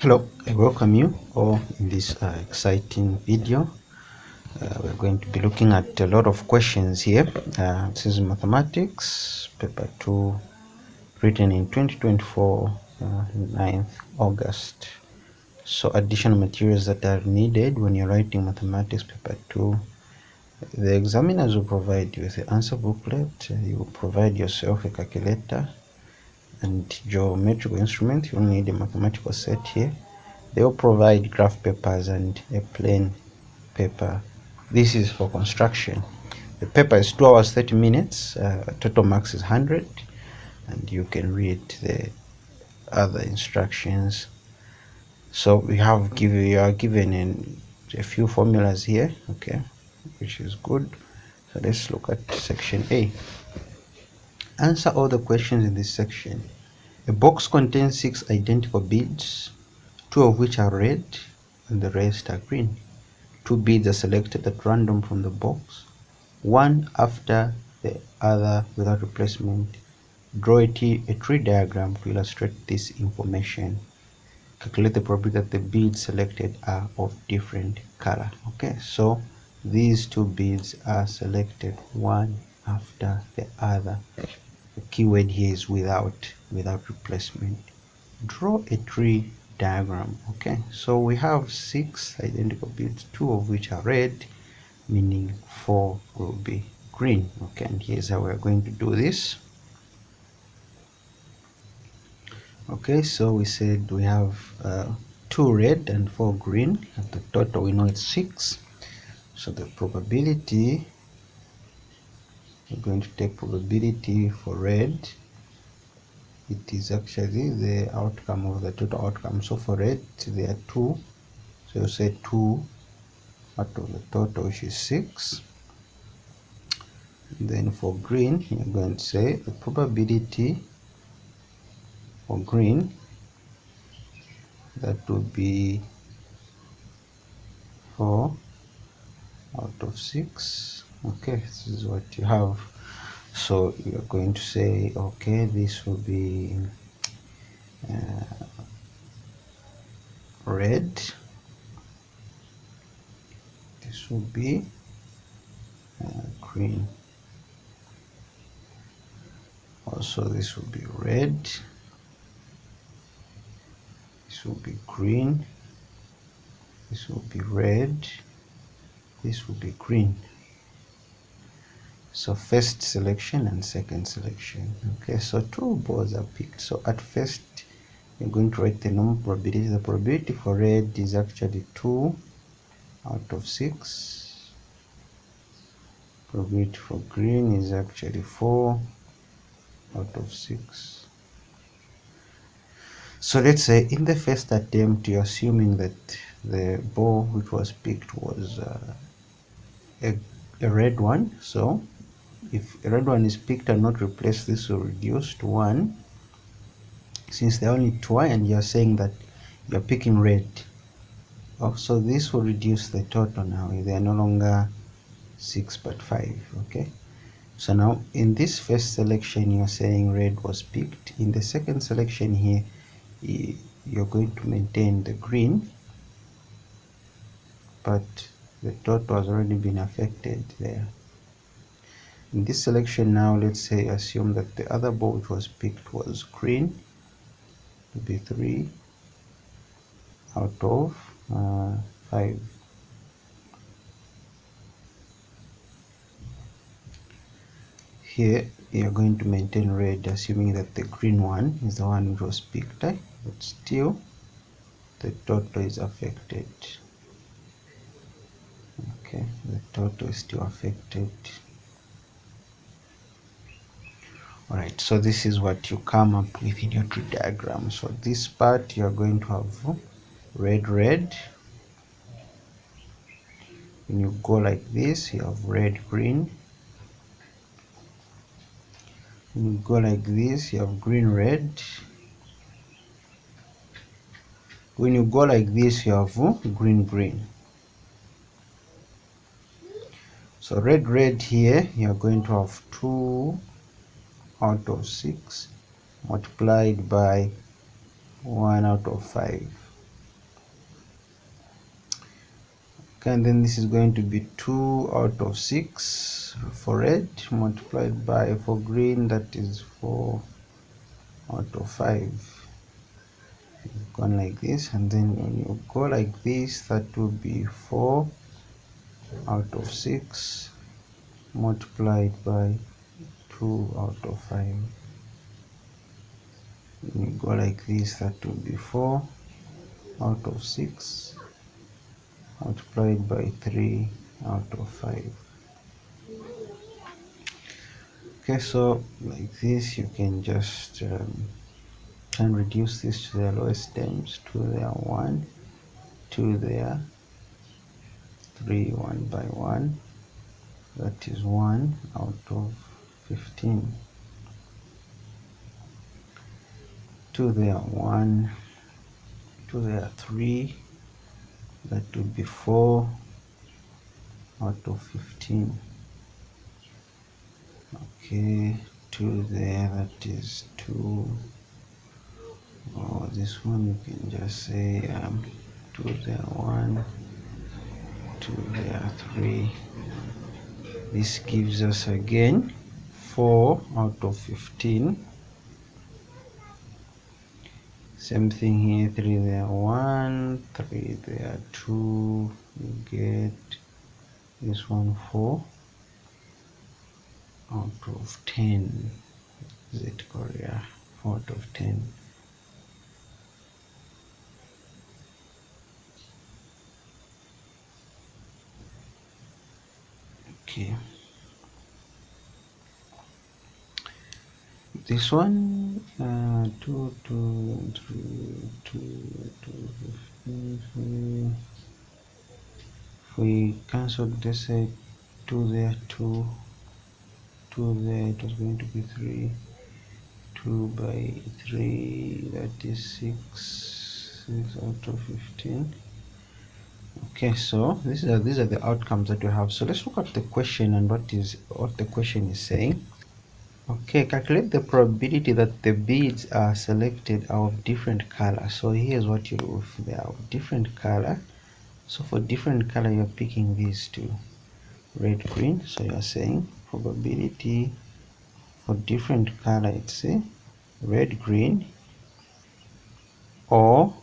Hello, I welcome you all in this exciting video. We're going to be looking at a lot of questions here. This is mathematics, paper 2, written in 2024, 9th August. So additional materials that are needed when you're writing mathematics paper 2. The examiners will provide you with the answer booklet. You will provide yourself a calculator and geometrical instrument. You will need a mathematical set here. They will provide graph papers and a plain paper. This is for construction. The paper is 2 hours 30 minutes. Total marks is 100, and you can read the other instructions. So you are given a few formulas here, okay, which is good. So let's look at section A. Answer all the questions in this section. A box contains 6 identical beads, 2 of which are red and the rest are green. 2 beads are selected at random from the box, one after the other without replacement. Draw a tree diagram to illustrate this information. Calculate the probability that the beads selected are of different color. Okay, so these 2 beads are selected one after the other. The keyword here is without replacement. Draw a tree diagram. Okay, so we have 6 identical beads, 2 of which are red, meaning 4 will be green. Okay, and here's how we're going to do this. Okay, so we said we have 2 red and 4 green, and the total we know it's 6. So the probability, we're going to take probability for red. It is actually the outcome of the total outcome. So for red there are 2, so you say 2 out of the total, which is 6. Then for green, you're going to say the probability for green, that would be 4 out of 6. Okay, this is what you have. So you're going to say, okay, this will be red, this will be green, also this will be red, this will be green, this will be red, this will be green. So first selection and second selection. Okay, so 2 balls are picked. So at first you're going to write the normal probability. The probability for red is actually 2 out of 6. Probability for green is actually 4 out of 6. So let's say in the first attempt you're assuming that the ball which was picked was a red one. So if a red one is picked and not replaced, this will reduce to 1. Since there are only 2 and you're saying that you're picking red, so this will reduce the total. Now they are no longer 6 but 5. Okay, so now in this first selection you're saying red was picked. In the second selection here you're going to maintain the green, but the total has already been affected there. In this selection now, let's say assume that the other ball which was picked was green, to be 3 out of 5. Here you're going to maintain red, assuming that the green one is the one which was picked, but still the total is affected. Okay, the total is still affected. Alright, so this is what you come up with in your tree diagram. So this part you're going to have red, red. When you go like this, you have red, green. When you go like this, you have green, red. When you go like this, you have green, green. So red, red here, you're going to have 2 out of 6 multiplied by 1 out of 5. Okay, and then this is going to be 2 out of 6 for red, multiplied by, for green, that is 4 out of 5. Gone like this, and then when you go like this, that will be 4 out of 6 multiplied by 2 out of 5. When you go like this, that will be 4 out of 6 multiplied by 3 out of 5. Okay, so like this you can just can reduce this to the lowest terms. 2 there, 1, 2 there, 3, 1 by 1, that is 1 out of 15. 2 there, 1, 2 there, 3, that would be 4 out of 15. Okay, 2 there, that is 2. Oh, this one you can just say 2 there, 1, 2 there, 3. This gives us again 4 out of 15. Same thing here, 3 there, 1, 3 there, 2. You get this one 4 out of 10. Is it Korea? 4 out of 10. Okay. This one 2, 2, 3, 2, 2, 15, 3. If we cancelled this 2 there, 2, 2 there, it was going to be 3. 2 by 3, that is 6, 6 out of 15. Okay, so these are the outcomes that you have. So let's look at the question and what the question is saying. Okay, calculate the probability that the beads are selected are of different color. So here's what you do. If they are of different color, so for different color you're picking these two, red, green. So you're saying probability for different color, it's a red, green, or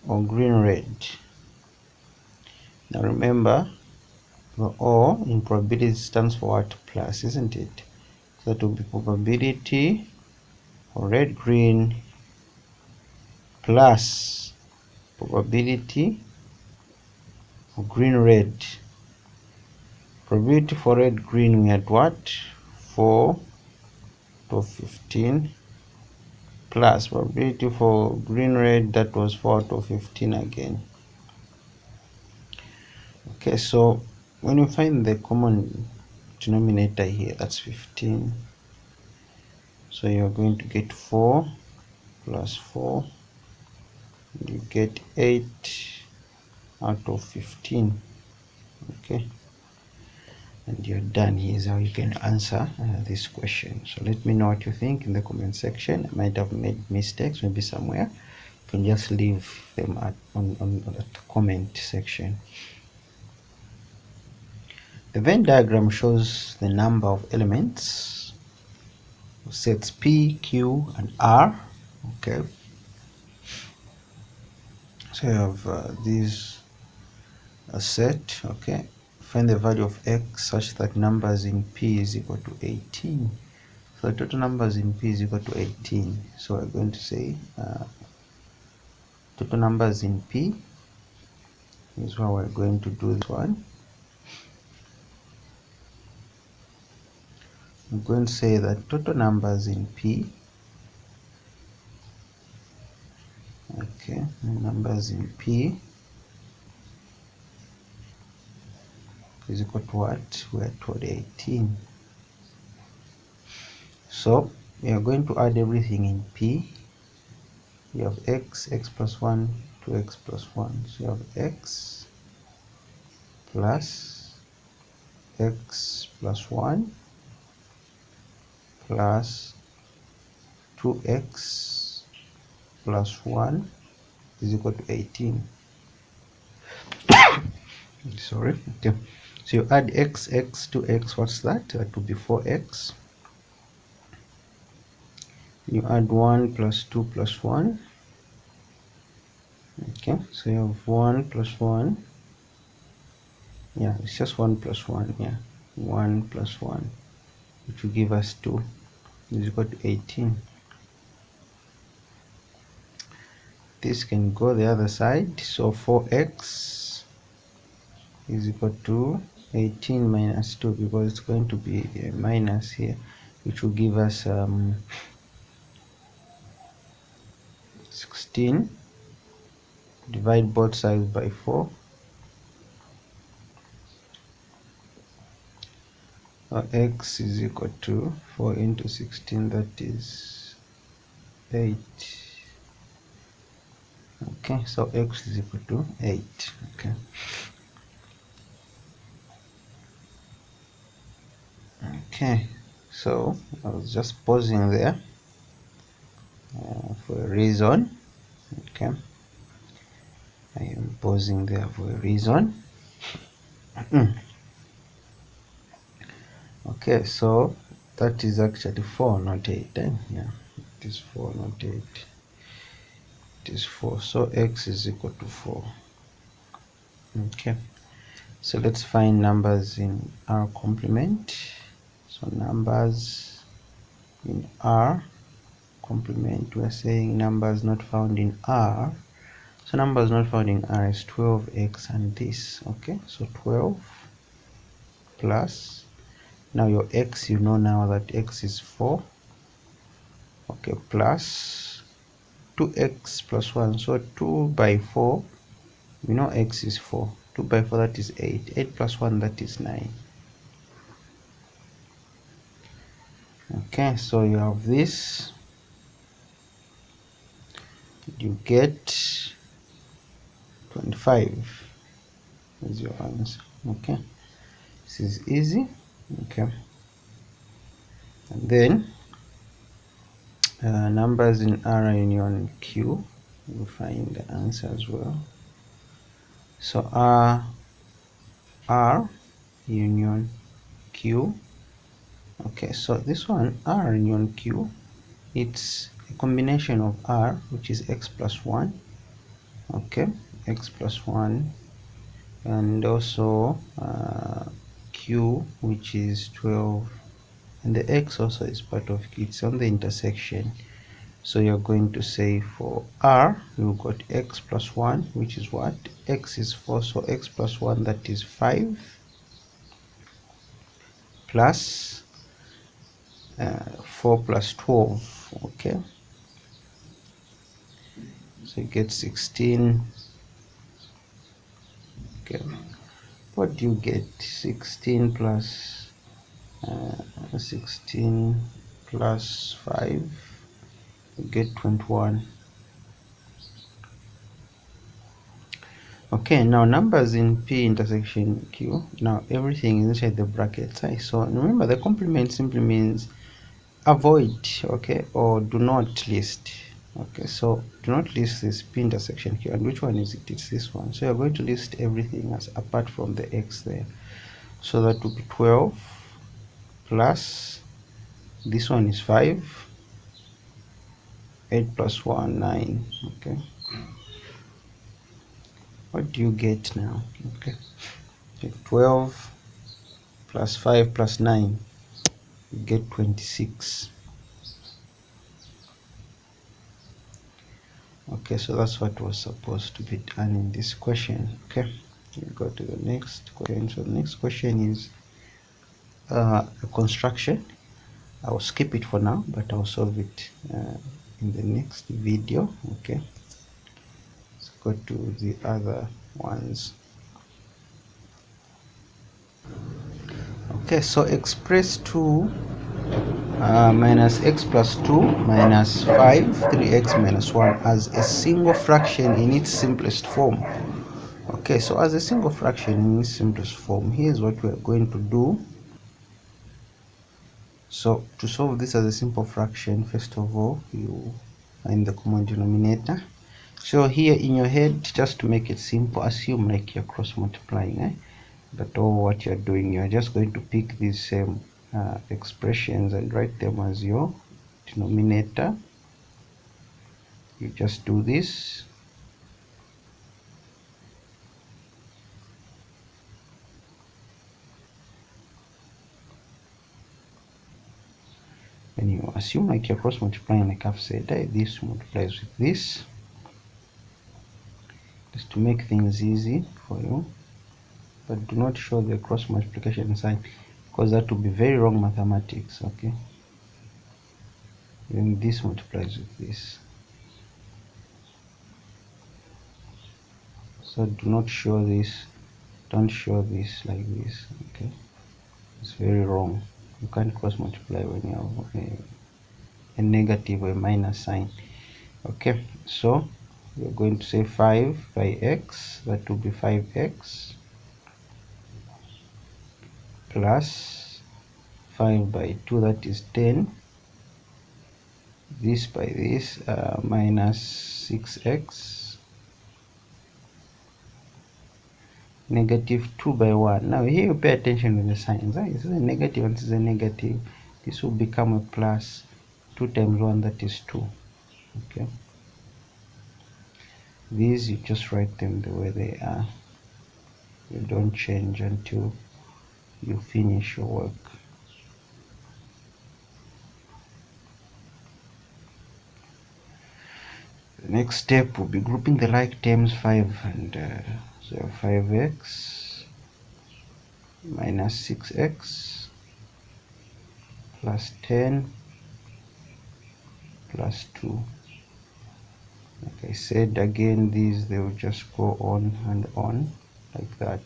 green, red. Now remember, the or in probability stands for what? Plus, isn't it? So that will be probability for red, green plus probability for green, red. Probability for red, green, we had what? 4 to 15 plus probability for green, red, that was 4 to 15 again. Okay, so when you find the common denominator here, that's 15. So you're going to get 4 plus 4. You get 8 out of 15. Okay, and you're done. Here's how you can answer this question. So let me know what you think in the comment section. I might have made mistakes maybe somewhere. You can just leave them on the comment section. The Venn diagram shows the number of elements, sets P, Q, and R. Okay, so you have these set. Okay, find the value of x such that numbers in P is equal to 18. So the total numbers in P is equal to 18. So we're going to say total numbers in P is how we're going to do this one. I'm going to say that total numbers in P, okay, numbers in P is equal to what? We're told 18. So we are going to add everything in P. You have x, x plus 1, 2x plus 1. So you have x plus x plus 1 plus 2x plus 1 is equal to 18. sorry. Okay, so you add x to x, what's that? That would be 4x. You add 1 plus 2 plus 1. Okay, so you have 1 plus 1. Yeah, it's just 1 plus 1. Yeah, 1 plus 1, which will give us 2, is equal to 18. This can go the other side, so 4x is equal to 18 minus 2, because it's going to be a minus here, which will give us 16. Divide both sides by 4. X is equal to 4 into 16, that is 8. Okay, so x is equal to 8. Okay, so I was just pausing there for a reason. Okay, I am pausing there for a reason. Okay, so that is actually 4, not 8. Yeah, it is 4, not 8. It is 4, so x is equal to 4. Okay, so let's find numbers in R complement. So numbers in R complement, we are saying numbers not found in R. So numbers not found in R is 12x and this. Okay, so 12 plus, now your x, you know now that x is 4. Okay, plus 2x plus 1, so 2 by 4, we know x is 4. 2 by 4, that is 8. 8 plus 1, that is 9. Okay, so you have this, you get 25 is your answer. Okay, this is easy. Okay, and then numbers in R union Q, you find the answer as well. So R union Q. Okay, so this one, R union Q, it's a combination of R, which is x plus 1. Okay, x plus 1, and also Q, which is 12, and the x also is part of Q. It's on the intersection. So you're going to say for R, you've got x plus 1, which is what? X is 4, so x plus 1, that is 5, plus 4 plus 12. Okay, so you get 16. Okay, what do you get? 16 plus 16 plus 5, you get 21. Okay, now numbers in P intersection Q. Now everything is inside the brackets. So remember, the complement simply means avoid, okay, or do not list. Okay, so do not list this P intersection Q. And which one is it? It's this one. So you're going to list everything as apart from the x there. So that would be 12 plus, this one is 5, 8 plus 1, 9. Okay, what do you get now? Okay, 12 plus 5 plus 9, you get 26. Okay, so that's what was supposed to be done in this question. Okay, we go to the next question. So the next question is a construction. I'll skip it for now, but I'll solve it in the next video. Okay, let's go to the other ones. Okay, so express 2 minus x plus 2 minus 5 3x minus 1 as a single fraction in its simplest form. Okay, so as a single fraction in its simplest form, here's what we are going to do. So to solve this as a simple fraction, first of all, you find the common denominator. So here in your head, just to make it simple, assume like you're cross multiplying, but all what you're doing, you're just going to pick these same expressions and write them as your denominator. You just do this. When you assume like you're cross multiplying, like I've said, this multiplies with this, just to make things easy for you. But do not show the cross multiplication sign, because that will be very wrong mathematics. Okay, then this multiplies with this, so do not show this, don't show this like this. Okay, it's very wrong. You can't cross multiply when you have a negative or a minus sign. Okay, so we're going to say 5 by x, that will be 5x plus 5 by 2, that is 10, this by this, minus 6x, negative 2 by 1. Now here you pay attention to the signs. This is a negative and this is a negative. This will become a plus. 2 times 1, that is 2. Okay, these you just write them the way they are. You don't change until you finish your work. The next step will be grouping the like terms, 5 and so 5x minus 6x plus 10 plus 2. Like I said again, these they will just go on and on like that.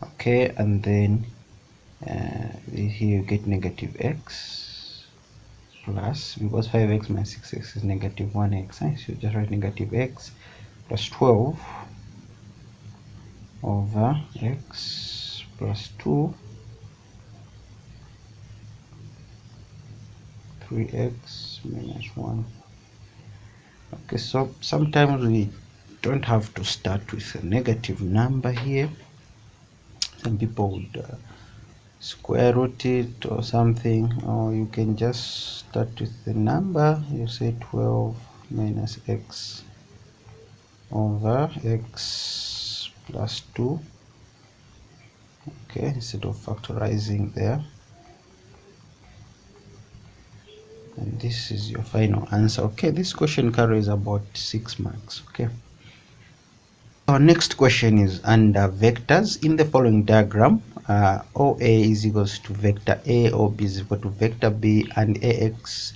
Okay, and then here you get negative x plus, because 5x minus 6x is negative 1x, so you just write negative x plus 12 over x plus 2, 3x minus 1. Okay, so sometimes we don't have to start with a negative number here. Some people would square root it or something, or you can just start with the number. You say 12 minus x over x plus 2. Okay, instead of factorizing there, and this is your final answer. Okay, this question carries about 6 marks. Okay, our next question is under vectors. In the following diagram, OA is equals to vector A, or B is equal to vector B, and AX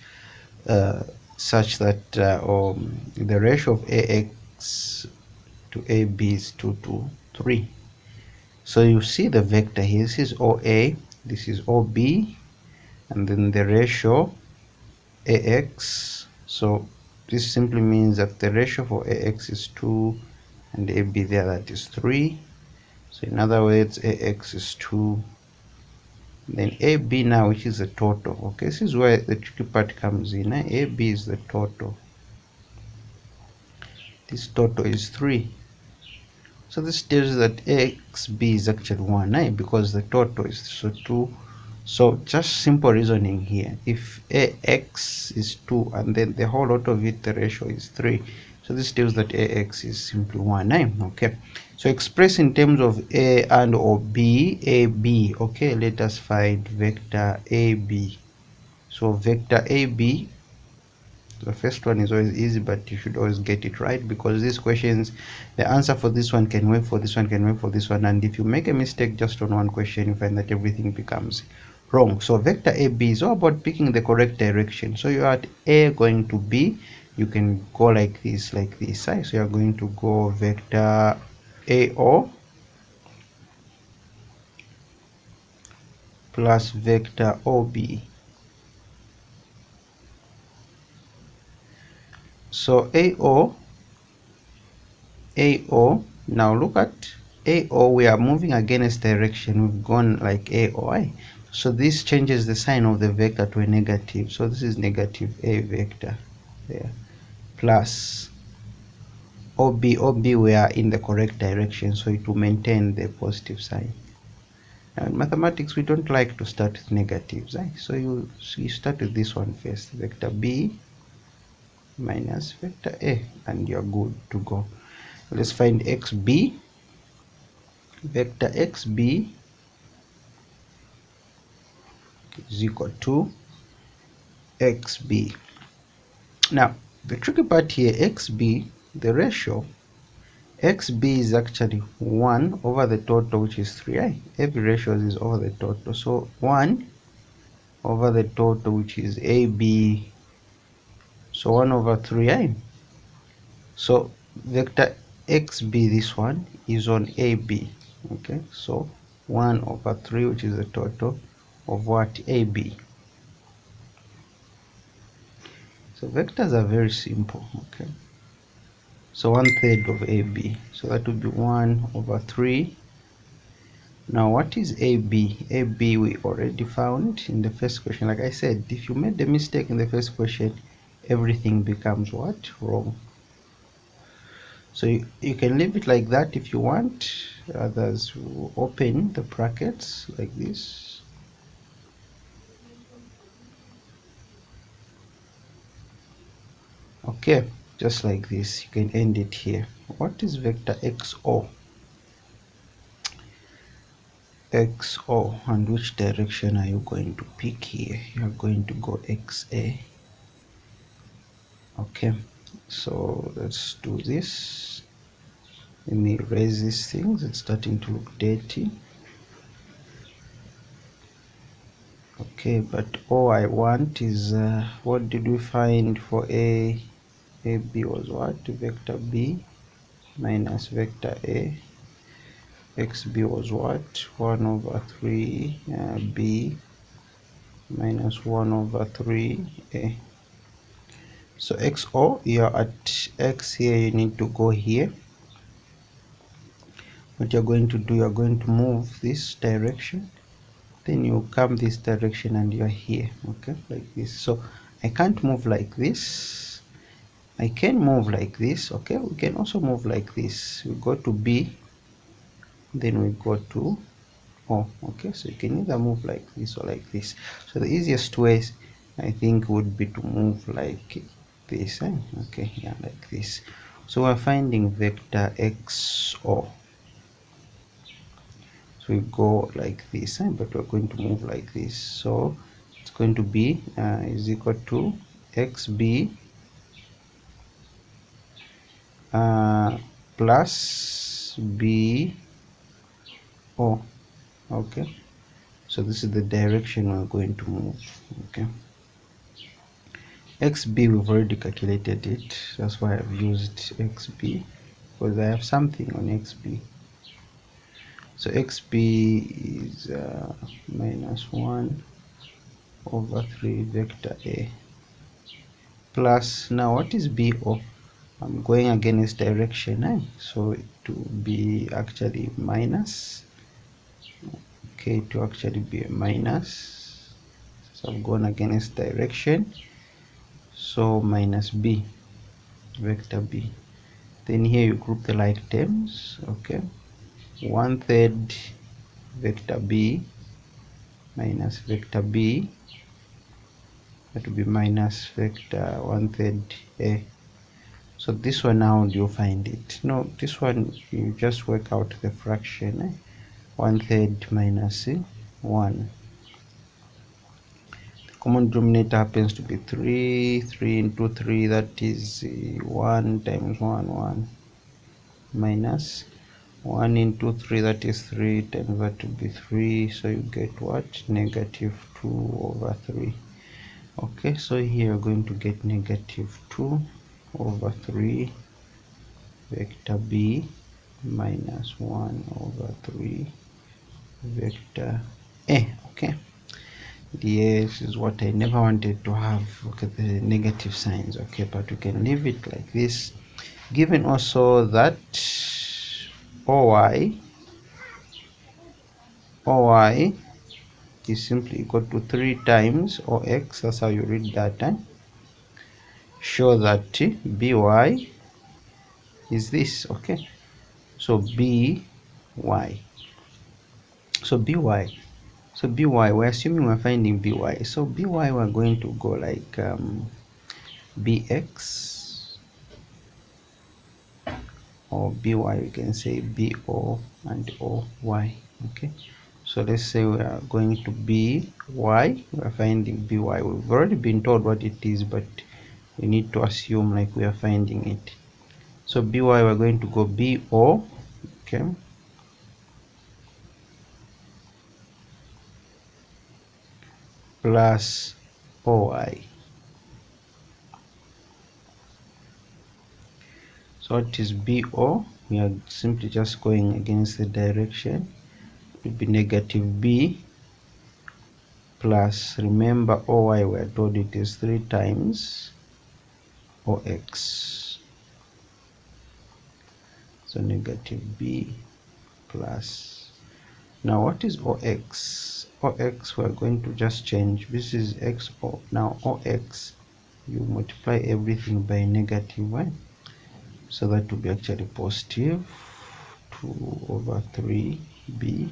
such that the ratio of AX to AB is 2 to 3. So you see the vector here. This is OA, this is OB, and then the ratio AX. So this simply means that the ratio for AX is 2 and AB there, that is 3. So in other words, AX is 2, then AB now, which is the total. Okay, this is where the tricky part comes in. AB is the total. This total is 3. So this tells you that AXB is actually 1, because the total is so 2. So just simple reasoning here. If AX is 2 and then the whole lot of it, the ratio is 3. So this tells that AX is simply 1, okay. So express in terms of A and or B, AB. Okay, let us find vector AB. So vector AB, the first one is always easy, but you should always get it right, because these questions, the answer for this one can work for this one, can work for this one, and if you make a mistake just on one question, you find that everything becomes wrong. So vector AB is all about picking the correct direction. So you are at A going to B, you can go like this, so you are going to go vector AO plus vector OB. So AO, now look at AO, we are moving against direction. We've gone like AOI. So this changes the sign of the vector to a negative. So this is negative a vector there, plus OB. We are in the correct direction, so it will maintain the positive sign. Now in mathematics, we don't like to start with negatives, right? So you start with this one first, vector B minus vector A, and you're good to go. Let's find XB. Vector XB is equal to XB. Now, the tricky part here, XB, the ratio, XB is actually 1 over the total, which is 3. Right? Every ratio is over the total. So 1 over the total, which is AB. So 1 over 3. Right? So vector XB, this one, is on AB. Okay, so 1 over 3, which is the total of what? AB. So vectors are very simple. Okay, so 1/3 of AB, so that would be 1 over 3. Now what is AB? AB we already found in the first question. Like I said, if you made a mistake in the first question, everything becomes what? Wrong. So you can leave it like that if you want. Others will open the brackets like this. Okay, just like this. You can end it here. What is vector XO? XO, and which direction are you going to pick here? You are going to go XA. Okay, so let's do this. Let me erase these things. It's starting to look dirty. Okay, but all I want is what did we find for A? AB was what? Vector B minus vector A. XB was what? 1 over 3 B minus 1 over 3 A. So XO, you're at X here, you need to go here. What you're going to do, you're going to move this direction, then you come this direction and you're here. Okay, like this. So I can't move like this. I can move like this. Okay, we can also move like this. We go to B, then we go to O. Okay, so you can either move like this or like this. So the easiest way, I think, would be to move like this. Okay, yeah, like this. So we're finding vector XO. So we go like this, but we're going to move like this. So it's going to be is equal to XB plus BO. Okay, so this is the direction we're going to move. Okay, XB, we've already calculated it. That's why I've used XB, because I have something on XB. So XB is minus 1 over 3 vector A plus, now what is BO? I'm going against direction, so to be actually minus. Okay, to actually be a minus, so I've gone against direction, so minus B, vector B. Then here you group the like terms. Okay, 1/3 vector B minus vector B, that will be minus vector 1/3 A. So this one, how do you find it? No, this one you just work out the fraction. 1/3 minus 1. The common denominator happens to be 3. 3 into 3, that is 1 times 1, 1. Minus 1 into 3, that is 3 times that to be 3. So you get what? Negative 2 over 3. Okay, so here you're going to get negative 2 over 3 vector B minus 1 over 3 vector A. Okay, this is what I never wanted to have. Okay, the negative signs. Okay, but we can leave it like this, given also that OY is simply equal to 3 times OX. That's how you read that. Show that BY is this. Okay, so BY. So BY. So BY, we're assuming we're finding BY. So BY, we're going to go like BX, or BY, we can say BO and OY. Okay, so let's say we are going to BY, we are finding BY. We've already been told what it is, but we need to assume like we are finding it. So BY, we're going to go BO. Okay, plus OY. So it is BO, we are simply just going against the direction. It will be negative B plus, remember OY, we are told it is 3 times OX. So negative B plus, now what is OX? OX, we are going to just change, this is XO. Now OX, you multiply everything by negative 1, so that will be actually positive 2 over 3B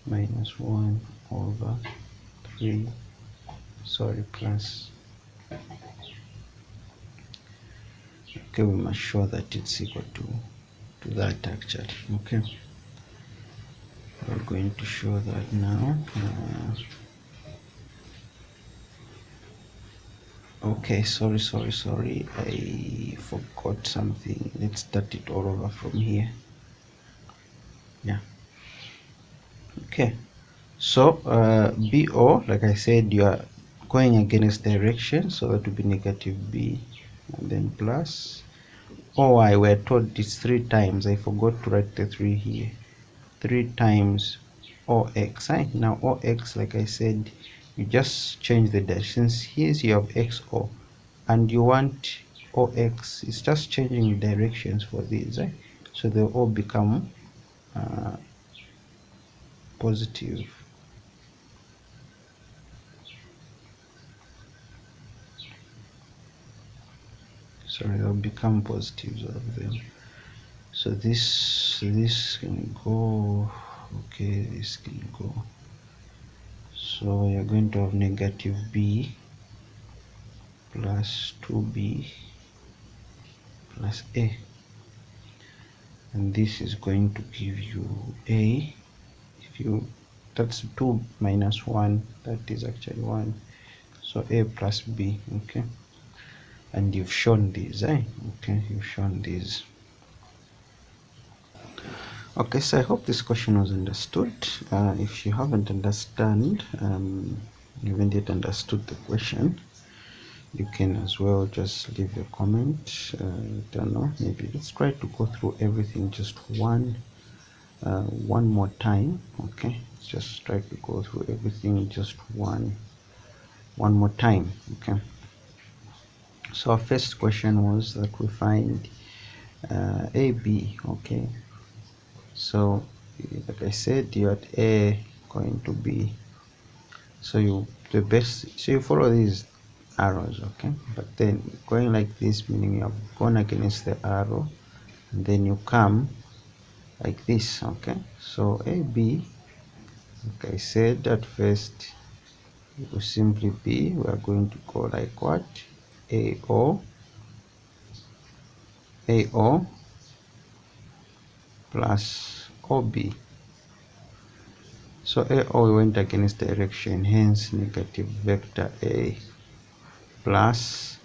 minus 1 over 3, sorry, plus. Okay, we must show that it's equal to that actually. Okay, we're going to show that now. Okay, sorry, I forgot something. Let's start it all over from here. Yeah, okay, so BO, like I said, you are going against direction, so that will be negative B, and then plus OY, we're told it's 3 times, I forgot to write the 3 here, 3 times OX. Now OX, like I said, you just change the directions. Here you have XO and you want OX, it's just changing the directions for these, so they all become positive. Sorry, they'll become positives of them. So this can go, okay, this can go. So you're going to have negative B plus 2B plus A, and this is going to give you A. If you, that's 2 minus 1, that is actually 1, so A plus B. Okay, and you've shown these, okay, you've shown these. Okay, so I hope this question was understood. If you haven't understood, you haven't yet understood the question, you can as well just leave a comment. I don't know, maybe let's try to go through everything just one more time. Okay, just try to go through everything just one more time. Okay, so our first question was that we find AB. Okay, so like I said, you had A going to B, so you follow these arrows. Okay, but then going like this, meaning you have gone against the arrow, and then you come like this. Okay, so AB, like I said at first, it will simply be, we are going to go like what, AO plus OB. So AO went against direction, hence negative vector A plus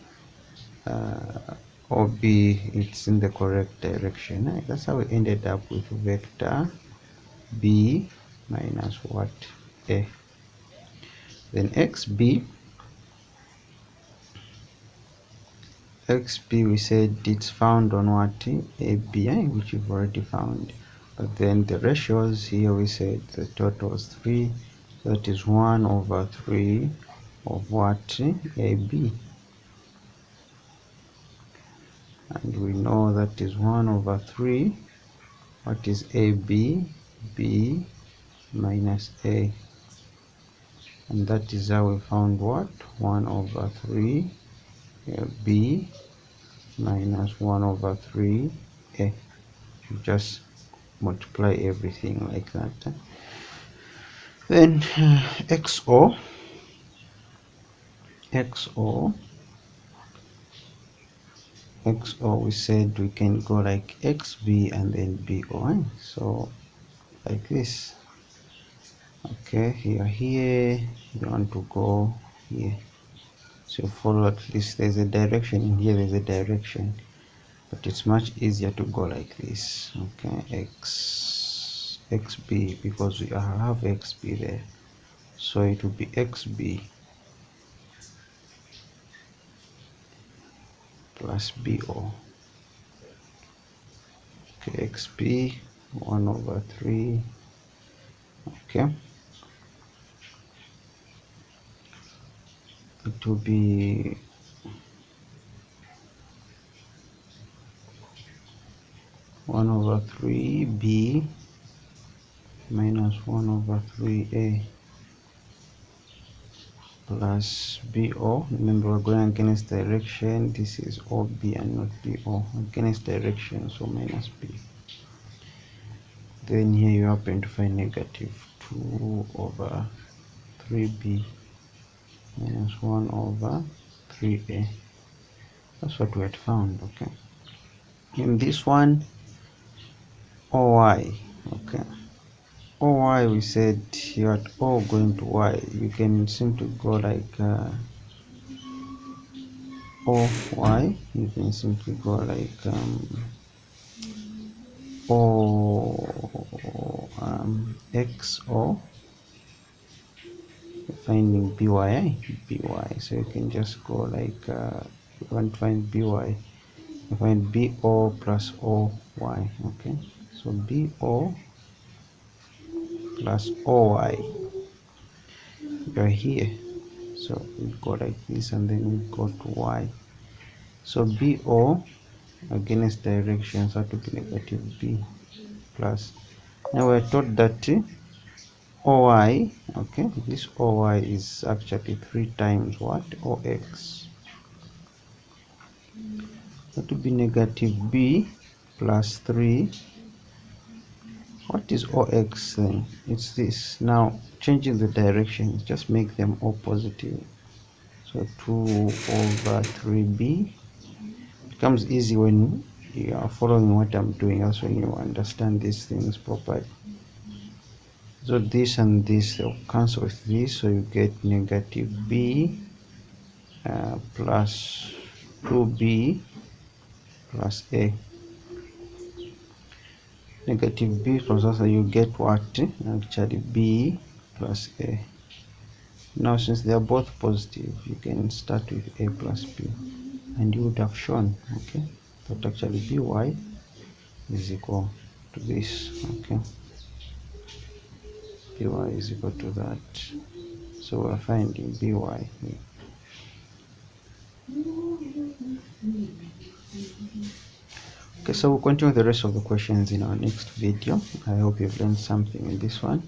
OB, it's in the correct direction. That's how we ended up with vector B minus what, A. Then XB, we said it's found on what, AB, which we've already found. But then the ratios here, we said the total is 3, so that is 1 over 3 of what, AB. And we know that is 1 over 3, what is AB? B minus A. and that is how we found what? 1 over 3 b minus 1 over 3 a. You just multiply everything like that. Then xo we said we can go like xb and then bo. So like this. Okay, you're here, you want to go here, so follow at least there's a direction in here, there's a direction, but it's much easier to go like this. Okay, xb, because we have xb there, so it will be xb plus bo. Okay, xb 1 over 3. Okay, it will be 1 over 3 b minus 1 over 3 a plus bo. Remember, we're going against direction. This is ob and not bo, against direction, so minus b. Then here you happen to find negative 2 over 3b minus 1 over 3a. That's what we had found. Okay, in this one, oy. Okay, oy, we said you at o going to y, you can simply go like oy, you can simply go like xo, finding by, so you can just go like you want to find by, you find bo plus oy. Okay, so bo plus oy, you're here, so we go like this and then we go to y. So bo against directions have to be negative b plus, now we're told that oy, okay, this oy is actually 3 times what? Ox. That would be negative b plus 3. What is ox then? It's this. Now changing the direction, just make them all positive. So 2 over 3b becomes easy when you are following what I'm doing. That's when you understand these things properly. So this and this, they'll cancel with this, so you get negative b plus 2b plus a. Negative b plus also, you get what? Actually b plus a. Now since they are both positive, you can start with a plus b, and you would have shown, okay, that actually by is equal to this. Okay, by is equal to that, so we're finding by here. Okay, so we'll continue the rest of the questions in our next video. I hope you've learned something in this one.